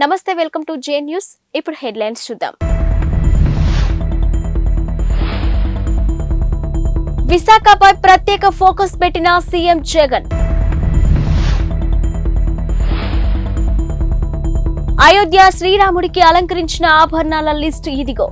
నమస్తే, welcome to J news. ఇప్పుడు headlines చూద్దాం. విశాఖపై ప్రత్యేక ఫోకస్ పెట్టిన సీఎం జగన్. అయోధ్య శ్రీరాముడికి అలంకరించిన ఆభరణాల లిస్టు ఇదిగో.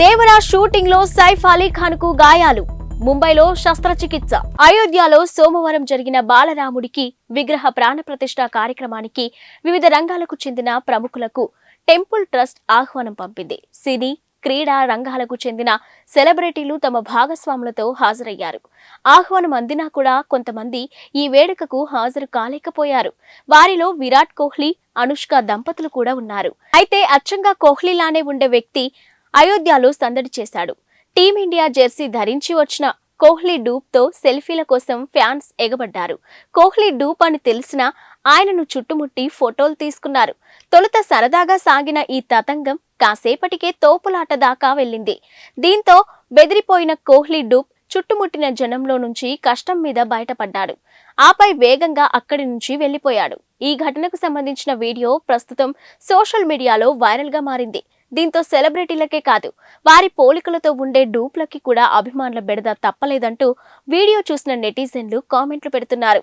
దేవరా షూటింగ్ లో సైఫ్ అలీ ఖాన్ కు గాయాలు, ముంబైలో శస్త్రచికిత్స. అయోధ్యలో సోమవారం జరిగిన బాలరాముడికి విగ్రహ ప్రాణప్రతిష్ఠ కార్యక్రమానికి వివిధ రంగాలకు చెందిన ప్రముఖులకు టెంపుల్ ట్రస్ట్ ఆహ్వానం పంపింది. సినీ, క్రీడా రంగాలకు చెందిన సెలబ్రిటీలు తమ భాగస్వాములతో హాజరయ్యారు. ఆహ్వానం అందినా కూడా కొంతమంది ఈ వేడుకకు హాజరు కాలేకపోయారు. వారిలో విరాట్ కోహ్లీ, అనుష్క దంపతులు కూడా ఉన్నారు. అయితే అచ్చంగా కోహ్లీలానే ఉండే వ్యక్తి అయోధ్యలో సందడి చేశాడు. టీమిండియా జెర్సీ ధరించి వచ్చిన కోహ్లీ డూప్ తో సెల్ఫీల కోసం ఫ్యాన్స్ ఎగబడ్డారు. కోహ్లీ డూప్ అని తెలిసినా ఆయనను చుట్టుముట్టి ఫోటోలు తీసుకున్నారు. తొలుత సరదాగా సాగిన ఈ తతంగం కాసేపటికే తోపులాట దాకా వెళ్ళింది. దీంతో బెదిరిపోయిన కోహ్లీ డూప్ చుట్టుముట్టిన జనంలో నుంచి కష్టం మీద బయటపడ్డాడు. ఆపై వేగంగా అక్కడి నుంచి వెళ్లిపోయాడు. ఈ ఘటనకు సంబంధించిన వీడియో ప్రస్తుతం సోషల్ మీడియాలో వైరల్ గా మారింది. దీంతో సెలబ్రిటీలకే కాదు, వారి పోలికలతో ఉండే డూప్లకి కూడా అభిమానుల బెడద తప్పలేదంటూ వీడియో చూసిన నెటిజన్లు కామెంట్లు పెడుతున్నారు.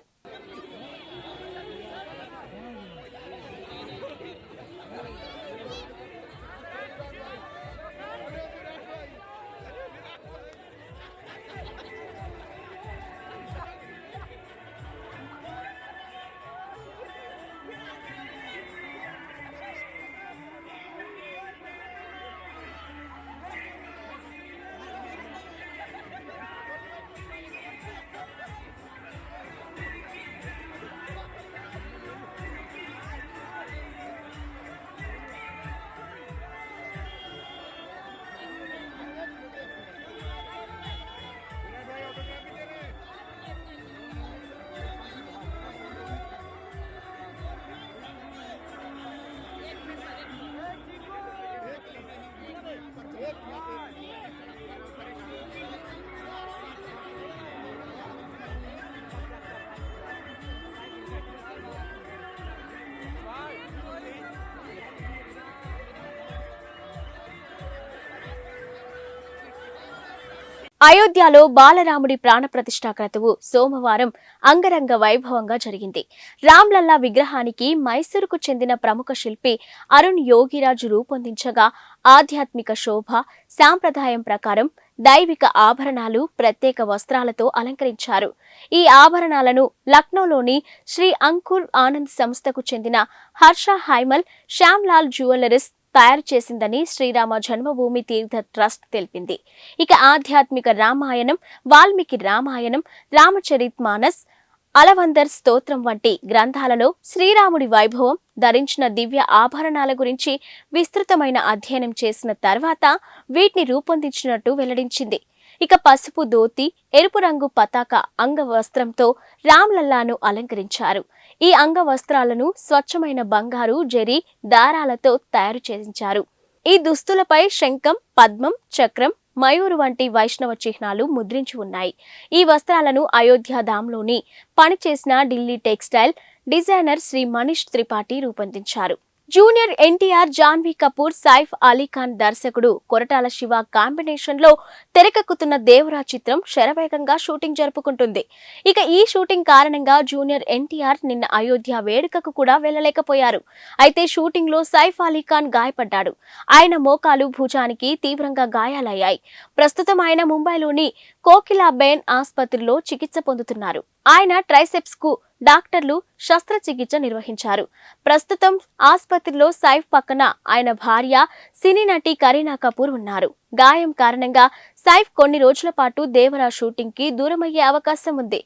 అయోధ్యలో బాలరాముడి ప్రాణప్రతిష్ఠా క్రతువు సోమవారం అంగరంగ వైభవంగా జరిగింది. రామ్లల్లా విగ్రహానికి మైసూరుకు చెందిన ప్రముఖ శిల్పి అరుణ్ యోగిరాజు రూపొందించగా ఆధ్యాత్మిక శోభ, సాంప్రదాయం ప్రకారం దైవిక ఆభరణాలు, ప్రత్యేక వస్త్రాలతో అలంకరించారు. ఈ ఆభరణాలను లక్నోలోని శ్రీ అంకుర్ ఆనంద్ సంస్థకు చెందిన హర్ష హైమల్ శ్యామ్లాల్ జ్యువెలరీస్ తయారు చేసిందని శ్రీరామ జన్మభూమి తీర్థ ట్రస్ట్ తెలిపింది. ఇక ఆధ్యాత్మిక రామాయణం, వాల్మీకి రామాయణం, రామచరితమానస్, అలవందర్ స్తోత్రం వంటి గ్రంథాలలో శ్రీరాముడి వైభవం, ధరించిన దివ్య ఆభరణాల గురించి విస్తృతమైన అధ్యయనం చేసిన తర్వాత వీటిని రూపొందించినట్టు వెల్లడించింది. ఇక పసుపు ధోతి, ఎరుపు రంగు పతాక అంగవస్త్రంతో రామ్లల్లాను అలంకరించారు. ఈ అంగవస్త్రాలను స్వచ్ఛమైన బంగారు, జరీ దారాలతో తయారు చేయించారు. ఈ దుస్తులపై శంఖం, పద్మం, చక్రం, మయూరు వంటి వైష్ణవ చిహ్నాలు ముద్రించి ఉన్నాయి. ఈ వస్త్రాలను అయోధ్య ధామ్లోని పనిచేసిన ఢిల్లీ టెక్స్టైల్ డిజైనర్ శ్రీ మనీష్ త్రిపాఠి రూపొందించారు. జూనియర్ ఎన్టీఆర్, జాన్వీ కపూర్, సైఫ్ అలీ ఖాన్ దర్శకుడు కొరటాల శివ కాంబినేషన్ లో తెరకెక్కుతున్న దేవరా చిత్రం శరవేగంగా షూటింగ్ జరుపుకుంటుంది. ఇక ఈ షూటింగ్ కారణంగా జూనియర్ ఎన్టీఆర్ నిన్న అయోధ్య వేడుకకు కూడా వెళ్లలేకపోయారు. అయితే షూటింగ్ లో సైఫ్ అలీ ఖాన్ గాయపడ్డాడు. ఆయన మోకాలు, భుజానికి తీవ్రంగా గాయాలయ్యాయి. ప్రస్తుతం ఆయన ముంబైలోని కోకిలాబేన్ ఆసుపత్రిలో చికిత్స పొందుతున్నారు. ఆయన ట్రైసెప్స్ కు డాక్టర్లు శస్త్రచికిత్స నిర్వహించారు. ప్రస్తుతం ఆసుపత్రిలో సైఫ్ పక్కన ఆయన భార్య, సినీ నటి కరీనా కపూర్ ఉన్నారు. గాయం కారణంగా సైఫ్ కొన్ని రోజుల పాటు దేవరా షూటింగ్ కి దూరమయ్యే అవకాశం ఉంది.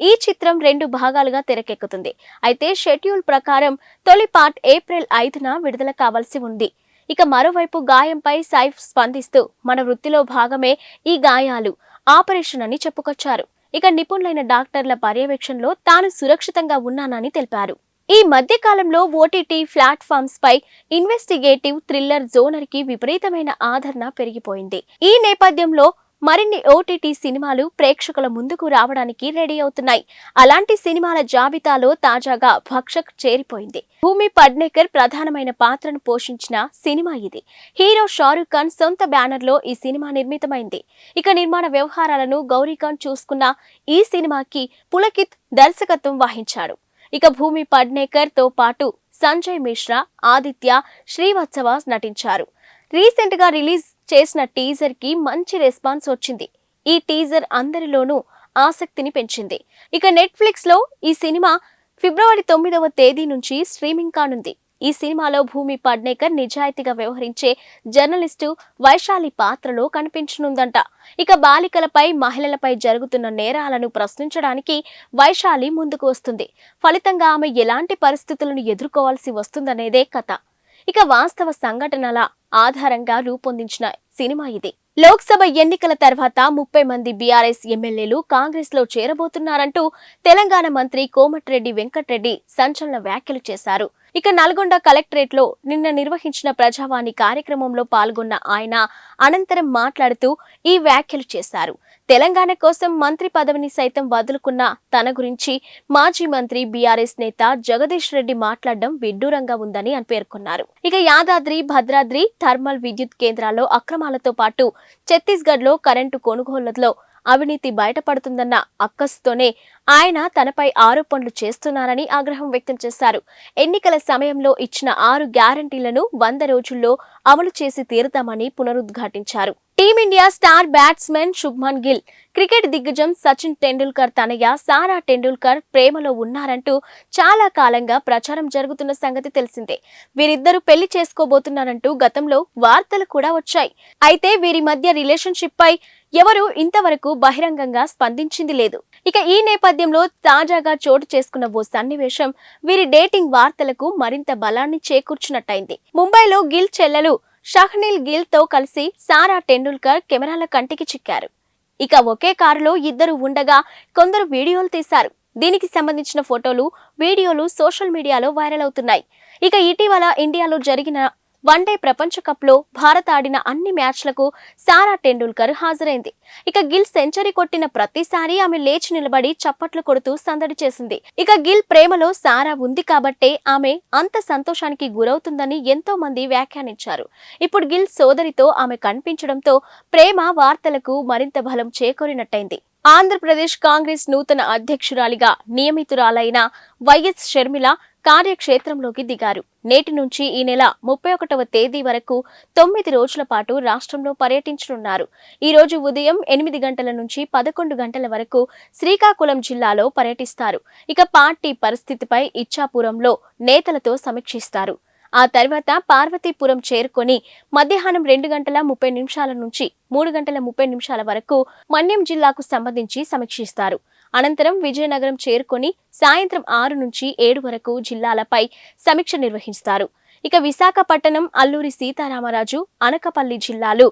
ఈ చిత్రం 2 భాగాలుగా తెరకెక్కుతుంది. అయితే షెడ్యూల్ ప్రకారం తొలి పార్ట్ ఏప్రిల్ 5న విడుదల కావాల్సి ఉంది. ఇక మరోవైపు గాయంపై సైఫ్ స్పందిస్తూ, మన వృత్తిలో భాగమే ఈ గాయాలు, ఆపరేషన్ అని చెప్పుకొచ్చారు. ఇక నిపుణులైన డాక్టర్ల పర్యవేక్షణలో తాను సురక్షితంగా ఉన్నానని తెలిపారు. ఈ మధ్య కాలంలో ఓటీటీ ప్లాట్ఫామ్స్ పై ఇన్వెస్టిగేటివ్ థ్రిల్లర్ జోనర్ కి విపరీతమైన ఆదరణ పెరిగిపోయింది. ఈ నేపథ్యంలో మరిన్ని ఓటీటీ సినిమాలు ప్రేక్షకుల ముందుకు రావడానికి రెడీ అవుతున్నాయి. అలాంటి సినిమాల జాబితాలో తాజాగా భక్షక్ చేరిపోయింది. భూమి పడ్నేకర్ ప్రధానమైన పాత్రను పోషించిన సినిమా ఇది. హీరో షారూక్ ఖాన్ సొంత బ్యానర్ లో ఈ సినిమా నిర్మితమైంది. ఇక నిర్మాణ వ్యవహారాలను గౌరీ ఖాన్ చూసుకున్న ఈ సినిమాకి పులకిత్ దర్శకత్వం వహించాడు. ఇక భూమి పడ్నేకర్ తో పాటు సంజయ్ మిశ్రా, ఆదిత్య శ్రీవత్సవ నటించారు. రీసెంట్ గా రిలీజ్ చేసిన టీజర్ కి మంచి రెస్పాన్స్ వచ్చింది. ఈ టీజర్ అందరిలోనూ ఆసక్తిని పెంచింది. ఇక నెట్ఫ్లిక్స్ లో ఈ సినిమా ఫిబ్రవరి 9వ తేదీ నుంచి స్ట్రీమింగ్ కానుంది. ఈ సినిమాలో భూమి పడ్నేకర్ నిజాయితీగా వ్యవహరించే జర్నలిస్టు వైశాలి పాత్రలో కనిపించనుందంట. ఇక బాలికలపై, మహిళలపై జరుగుతున్న నేరాలను ప్రశ్నించడానికి వైశాలి ముందుకు వస్తుంది. ఫలితంగా ఆమె ఎలాంటి పరిస్థితులను ఎదుర్కోవాల్సి వస్తుందనేదే కథ. ఇక వాస్తవ సంఘటనల ఆధారంగా రూపొందించిన సినిమా ఇది. లోక్సభ ఎన్నికల తర్వాత 30 మంది బీఆర్ఎస్ ఎమ్మెల్యేలు కాంగ్రెస్ లో చేరబోతున్నారంటూ తెలంగాణ మంత్రి కోమటిరెడ్డి వెంకటరెడ్డి సంచలన వ్యాఖ్యలు చేశారు. ఇక నల్గొండ కలెక్టరేట్ లో నిన్న నిర్వహించిన ప్రజావాణి కార్యక్రమంలో పాల్గొన్న ఆయన అనంతరం మాట్లాడుతూ ఈ వ్యాఖ్యలు చేశారు. తెలంగాణ కోసం మంత్రి పదవిని సైతం వదులుకున్న తన గురించి మాజీ మంత్రి బీఆర్ఎస్ నేత జగదీష్ రెడ్డి మాట్లాడడం విడ్డూరంగా ఉందని పేర్కొన్నారు. ఇక యాదాద్రి, భద్రాద్రి థర్మల్ విద్యుత్ కేంద్రాల్లో అక్రమాలతో పాటు ఛత్తీస్గఢ్ లో కరెంటు కొనుగోళ్లలో అవినీతి బయటపడుతుందన్న అక్కసుతోనే ఆయన తనపై ఆరోపణలు చేస్తున్నారని ఆగ్రహం వ్యక్తం చేశారు. ఎన్నికల సమయంలో ఇచ్చిన 6 గ్యారంటీలను 100 రోజుల్లో అమలు చేసి తీరుతామని పునరుద్ఘాటించారు. Team India star batsmen Shubman Gill, cricket దిగ్గజం సచిన్ టెండూల్కర్ తనయ సారా టెండూల్కర్ ప్రేమలో ఉన్నారంటూ చాలా కాలంగా ప్రచారం జరుగుతున్న సంగతి తెలిసిందే. వీరిద్దరూ పెళ్లి చేసుకోబోతున్నారంటూ గతంలో వార్తలు కూడా వచ్చాయి. అయితే వీరి మధ్య రిలేషన్షిప్ పై ఎవరు ఇంతవరకు బహిరంగంగా స్పందించింది లేదు. ఇక ఈ నేపథ్యంలో తాజాగా చోటు చేసుకున్న ఓ సన్నివేశం వీరి డేటింగ్ వార్తలకు మరింత బలాన్ని చేకూర్చున్నట్టయింది. ముంబైలో గిల్ చెల్లెలు షహ్నీల్ గిల్ తో కలిసి సారా టెండూల్కర్ కెమెరాల కంటికి చిక్కారు. ఇక ఒకే కారులో ఇద్దరు ఉండగా కొందరు వీడియోలు తీశారు. దీనికి సంబంధించిన ఫోటోలు, వీడియోలు సోషల్ మీడియాలో వైరల్ అవుతున్నాయి. ఇక ఇటీవల ఇండియాలో జరిగిన వన్డే ప్రపంచ కప్ లో భారత్ ఆడిన అన్ని మ్యాచ్లకు సారా టెండూల్కర్ హాజరైంది. ఇక గిల్ సెంచరీ కొట్టిన ప్రతిసారి ఆమె లేచి నిలబడి చప్పట్లు కొడుతూ సందడి చేసింది. ఇక గిల్ ప్రేమలో సారా ఉంది కాబట్టే ఆమె అంత సంతోషానికి గురవుతుందని ఎంతో మంది వ్యాఖ్యానించారు. ఇప్పుడు గిల్ సోదరితో ఆమె కనిపించడంతో ప్రేమ వార్తలకు మరింత బలం చేకూరినట్టయింది. ఆంధ్రప్రదేశ్ కాంగ్రెస్ నూతన అధ్యక్షురాలిగా నియమితురాలైన వైఎస్ షర్మిల కార్యక్షేత్రంలోకి దిగారు. నేటి నుంచి ఈ నెల 31వ తేదీ వరకు 9 రోజుల పాటు రాష్ట్రంలో పర్యటించనున్నారు. ఈ రోజు ఉదయం 8 గంటల నుంచి 11 గంటల వరకు శ్రీకాకుళం జిల్లాలో పర్యటిస్తారు. ఇక పార్టీ పరిస్థితిపై ఇచ్చాపురంలో నేతలతో సమీక్షిస్తారు. ఆ తర్వాత పార్వతీపురం చేరుకొని మధ్యాహ్నం 2 గంటల 30 నిమిషాల నుంచి 3 గంటల 30 నిమిషాల వరకు మన్యం జిల్లాకు సంబంధించి సమీక్షిస్తారు. అనంతరం విజయనగరం చేరుకొని సాయంత్రం 6 నుంచి 7 వరకు జిల్లాలపై సమీక్ష నిర్వహిస్తారు. ఇక విశాఖపట్నం, అల్లూరి సీతారామరాజు, అనకాపల్లి జిల్లాలు,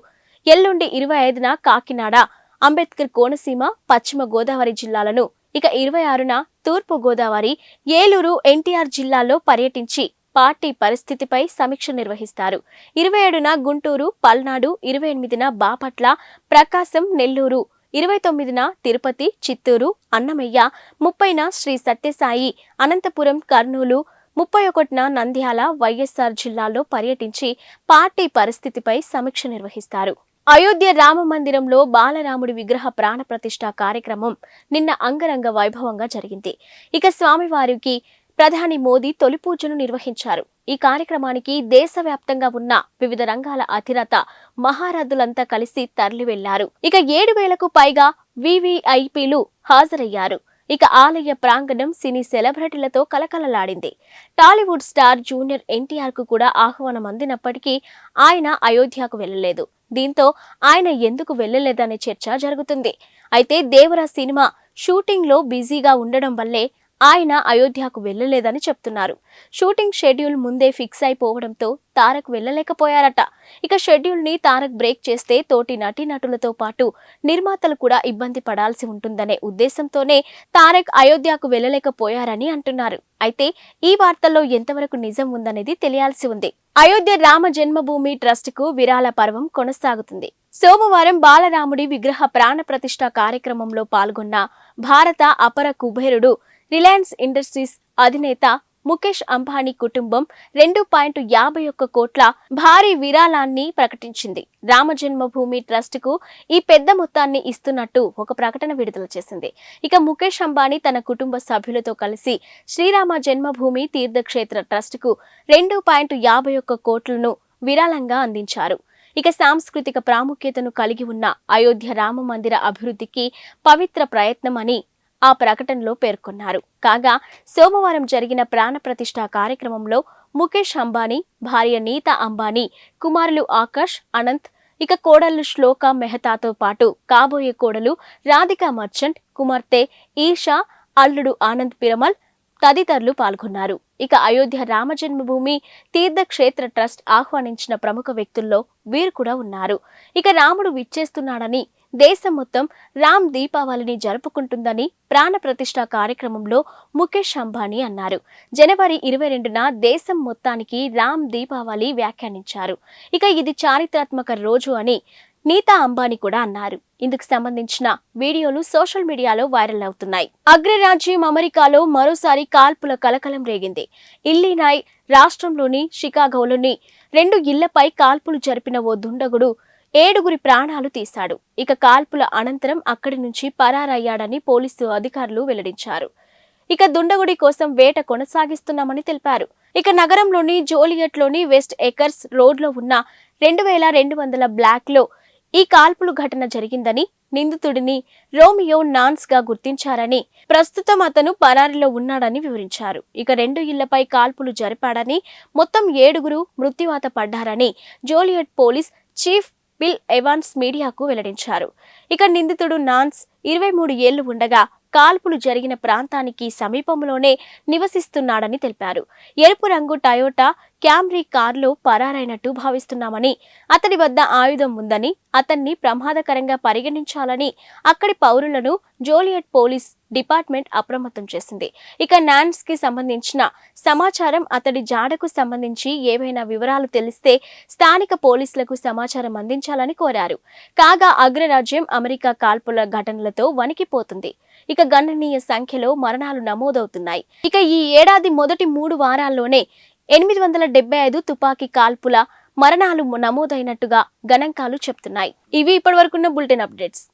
ఎల్లుండి 25న కాకినాడ, అంబేద్కర్ కోనసీమ, పశ్చిమ గోదావరి జిల్లాలను, ఇక 26న తూర్పు గోదావరి, ఏలూరు, ఎన్టీఆర్ జిల్లాల్లో పర్యటించి పార్టీ పరిస్థితిపై సమీక్ష నిర్వహిస్తారు. 27న గుంటూరు, పల్నాడు, 28న బాపట్ల, ప్రకాశం, నెల్లూరు, 29న తిరుపతి, చిత్తూరు, అన్నమయ్య, 30న శ్రీ సత్యసాయి, అనంతపురం, కర్నూలు, 31న నంద్యాల, వైఎస్ఆర్ జిల్లాల్లో పర్యటించి పార్టీ పరిస్థితిపై సమీక్ష నిర్వహిస్తారు. అయోధ్య రామ మందిరంలో బాలరాముడి విగ్రహ ప్రాణ ప్రతిష్ఠ కార్యక్రమం నిన్న అంగరంగ వైభవంగా జరిగింది. ఇక స్వామివారికి ప్రధాని మోదీ తొలి పూజలు నిర్వహించారు. ఈ కార్యక్రమానికి దేశవ్యాప్తంగా ఉన్న వివిధ రంగాల అధిరత మహారథులంతా కలిసి తరలి వెళ్లారు. ఇక 7,000కు పైగా వివిఐపీలు హాజరయ్యారు. ఇక ఆలయ ప్రాంగణం సినీ సెలబ్రిటీలతో కలకలలాడింది. టాలీవుడ్ స్టార్ జూనియర్ ఎన్టీఆర్ కు కూడా ఆహ్వానం అందినప్పటికీ ఆయన అయోధ్యకు వెళ్లలేదు. దీంతో ఆయన ఎందుకు వెళ్లలేదనే చర్చ జరుగుతుంది. అయితే దేవరా సినిమా షూటింగ్ లో బిజీగా ఉండడం వల్లే ఆయన అయోధ్యకు వెళ్లలేదని చెప్తున్నారు. షూటింగ్ షెడ్యూల్ ముందే ఫిక్స్ అయిపోవడంతో తారక్ వెళ్లలేకపోయారట. ఇక షెడ్యూల్ ని తారక్ బ్రేక్ చేస్తే తోటి నటీనటులతో పాటు నిర్మాతలు కూడా ఇబ్బంది పడాల్సి ఉంటుందనే ఉద్దేశంతోనే తారక్ అయోధ్యకు వెళ్లలేకపోయారని అంటున్నారు. అయితే ఈ వార్తల్లో ఎంతవరకు నిజం ఉందనేది తెలియాల్సి ఉంది. అయోధ్య రామ జన్మభూమి ట్రస్ట్ కు విరాళ పర్వం కొనసాగుతుంది. సోమవారం బాలరాముడి విగ్రహ ప్రాణ ప్రతిష్ఠ కార్యక్రమంలో పాల్గొన్న భారత అపర కుబేరుడు రిలయన్స్ ఇండస్ట్రీస్ అధినేత ముఖేష్ అంబానీ కుటుంబం 2.51 కోట్ల భారీ విరాళాన్ని ప్రకటించింది. రామ జన్మభూమి ట్రస్ట్ కు ఈ పెద్ద మొత్తాన్ని ఇస్తున్నట్టు ఒక ప్రకటన విడుదల చేసింది. ఇక ముఖేష్ అంబానీ తన కుటుంబ సభ్యులతో కలిసి శ్రీరామ జన్మభూమి తీర్థక్షేత్ర ట్రస్ట్ కు 2.51 కోట్లను విరాళంగా అందించారు. ఇక సాంస్కృతిక ప్రాముఖ్యతను కలిగి ఉన్న అయోధ్య రామ మందిర అభివృద్ధికి పవిత్ర ప్రయత్నమని ఆ ప్రకటనలో పేర్కొన్నారు. కాగా సోమవారం జరిగిన ప్రాణ ప్రతిష్ఠ కార్యక్రమంలో ముఖేష్ అంబానీ, భార్య నీతా అంబానీ, కుమారులు ఆకాష్, అనంత్, ఇక కోడళ్లు శ్లోక మెహతాతో పాటు కాబోయే కోడలు రాధికా మర్చెంట్, కుమార్తె ఈషా, అల్లుడు ఆనంద్ పిరమల్ తదితరులు పాల్గొన్నారు. ఇక అయోధ్య రామ జన్మభూమి తీర్థక్షేత్ర ట్రస్ట్ ఆహ్వానించిన ప్రముఖ వ్యక్తుల్లో వీరు కూడా ఉన్నారు. ఇక రాముడు విచ్చేస్తున్నాడని, దేశం మొత్తం రామ్ దీపావళిని జరుపుకుంటుందని ప్రాణ ప్రతిష్ఠ కార్యక్రమంలో ముఖేష్ అంబానీ అన్నారు. జనవరి 22న దేశం మొత్తానికి రామ్ దీపావళి వ్యాఖ్యానించారు. ఇక ఇది చారిత్రాత్మక రోజు అని నీతా అంబానీ కూడా అన్నారు. ఇందుకు సంబంధించిన వీడియోలు సోషల్ మీడియాలో వైరల్ అవుతున్నాయి. అగ్రరాజ్యం అమెరికాలో మరోసారి కాల్పుల కలకలం రేగింది. ఇల్లినాయ్ రాష్ట్రంలోని షికాగోలోని 2 ఇళ్లపై కాల్పులు జరిపిన ఓ దుండగుడు 7 ప్రాణాలు తీశాడు. ఇక కాల్పుల అనంతరం అక్కడి నుంచి పరారయ్యాడని పోలీసు అధికారులు వెల్లడించారు. ఇక దుండగుడి కోసం వేట కొనసాగిస్తున్నామని తెలిపారు. ఇక నగరంలోని జోలియట్లోని వెస్ట్ ఎకర్స్ రోడ్లో ఉన్న 2200 బ్లాక్ లో ఈ కాల్పులు ఘటన జరిగిందని, నిందితుడిని రోమియో నాన్స్ గా గుర్తించారని, ప్రస్తుతం అతను పరారీలో ఉన్నాడని వివరించారు. ఇక 2 ఇళ్లపై కాల్పులు జరిపాడని, మొత్తం 7 మృత్యువాత పడ్డారని Joliet police chief Bill Evans మీడియాకు వెల్లడించారు. ఇక నిందితుడు నాన్స్ 23 ఏళ్లు ఉండగా కాల్పులు జరిగిన ప్రాంతానికి సమీపంలోనే నివసిస్తున్నాడని తెలిపారు. ఎరుపు రంగు టయోటా క్యామ్రీ కారులో పరారైనట్టు భావిస్తున్నామని, అతడి వద్ద ఆయుధం ఉందని, అతన్ని ప్రమాదకరంగా పరిగణించాలని అక్కడి పౌరులను జోలియట్ పోలీస్ డిపార్ట్మెంట్ అప్రమత్తం చేసింది. ఇక నాన్స్ కి సంబంధించిన సమాచారం, అతడి జాడకు సంబంధించి ఏవైనా వివరాలు తెలిస్తే స్థానిక పోలీసులకు సమాచారం అందించాలని కోరారు. కాగా అగ్రరాజ్యం అమెరికా కాల్పుల ఘటనలతో వణికిపోతుంది. ఇక గణనీయ సంఖ్యలో మరణాలు నమోదవుతున్నాయి. ఇక ఈ ఏడాది మొదటి 3 వారాల్లోనే 875 తుపాకీ కాల్పుల మరణాలు నమోదైనట్టుగా గణాంకాలు చెప్తున్నాయి. ఇవి ఇప్పటివరకున్న బులెటిన్ అప్డేట్స్.